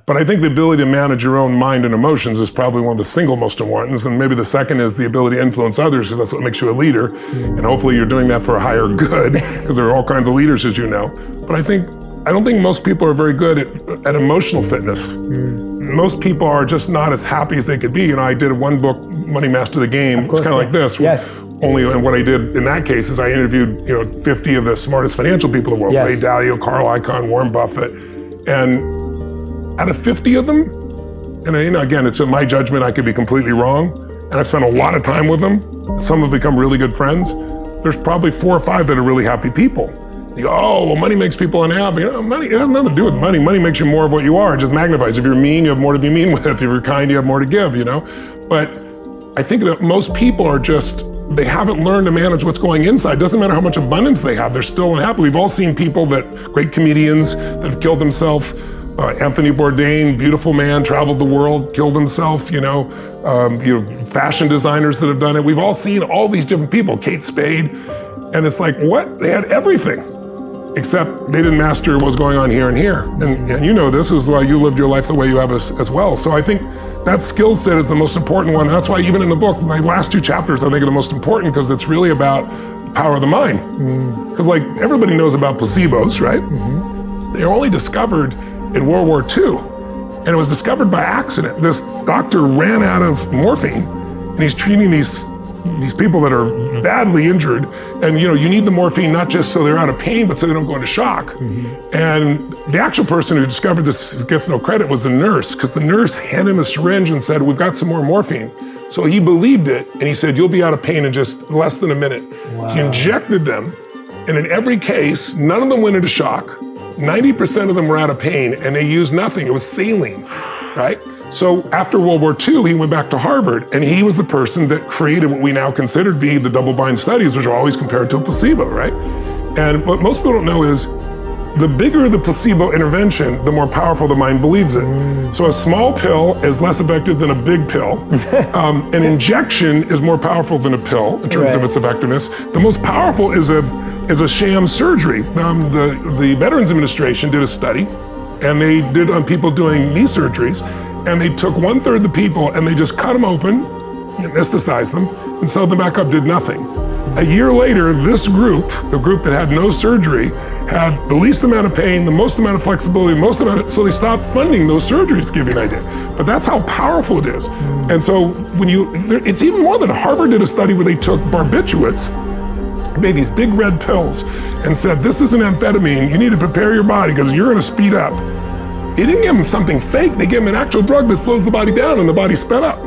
But I think the ability to manage your own mind and emotions is probably one of the single most important. And maybe the second is the ability to influence others, because that's what makes you a leader. And hopefully you're doing that for a higher good, because there are all kinds of leaders, as you know. But I don't think most people are very good at emotional fitness. Most people are just not as happy as they could be. You know, I did one book, Money Master the Game. It's kind of like this. Yes. Only, and what I did in that case is I interviewed, 50 of the smartest financial people in the world. Yes. Ray Dalio, Carl Icahn, Warren Buffett. And out of 50 of them, and again, it's in my judgment, I could be completely wrong, and I've spent a lot of time with them. Some have become really good friends. There's probably 4 or 5 that are really happy people. You go, oh, well, money makes people unhappy. Money, it has nothing to do with money. Money makes you more of what you are. It just magnifies. If you're mean, you have more to be mean with. If you're kind, you have more to give, But I think that most people are they haven't learned to manage what's going inside. It doesn't matter how much abundance they have, they're still unhappy. We've all seen people great comedians that have killed themselves. Anthony Bourdain, beautiful man, traveled the world, killed himself, fashion designers that have done it. We've all seen all these different people, Kate Spade, and it's like, what? They had everything, except they didn't master what was going on here and here. And you know this is why you lived your life the way you have as well. So I think that skill set is the most important one. That's why even in the book, my last 2 chapters I think are the most important, because it's really about the power of the mind. Because everybody knows about placebos, right? They were only discovered in World War II, and it was discovered by accident. This doctor ran out of morphine, and he's treating these people that are badly injured, and you need the morphine not just so they're out of pain, but so they don't go into shock. And the actual person who discovered this, who gets no credit, was the nurse, because the nurse handed him a syringe and said, we've got some more morphine. So he believed it, and he said, you'll be out of pain in just less than a minute. Wow. He injected them, and in every case, none of them went into shock. 90% of them were out of pain, and they used nothing. It was saline, right? So after World War II, he went back to Harvard, and he was the person that created what we now consider to be the double-blind studies, which are always compared to a placebo, right? And what most people don't know is the bigger the placebo intervention, the more powerful the mind believes it. So a small pill is less effective than a big pill. An injection is more powerful than a pill in terms of its effectiveness. The most powerful is a sham surgery. The Veterans Administration did a study, and they did on people doing knee surgeries, and they took 1/3 of the people and they just cut them open, anesthetized them, and sewed them back up, did nothing. A year later, this group, the group that had no surgery, had the least amount of pain, the most amount of flexibility, so they stopped funding those surgeries, to give you an idea. But that's how powerful it is. And so it's even more than Harvard did a study where they took barbiturates, made these big red pills, and said, this is an amphetamine, you need to prepare your body because you're gonna speed up. They didn't give them something fake, they gave them an actual drug that slows the body down and the body sped up.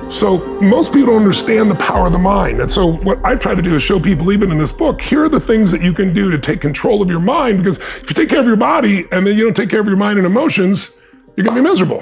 So most people don't understand the power of the mind. And so what I try to do is show people, even in this book, here are the things that you can do to take control of your mind, because if you take care of your body and then you don't take care of your mind and emotions, you're gonna be miserable.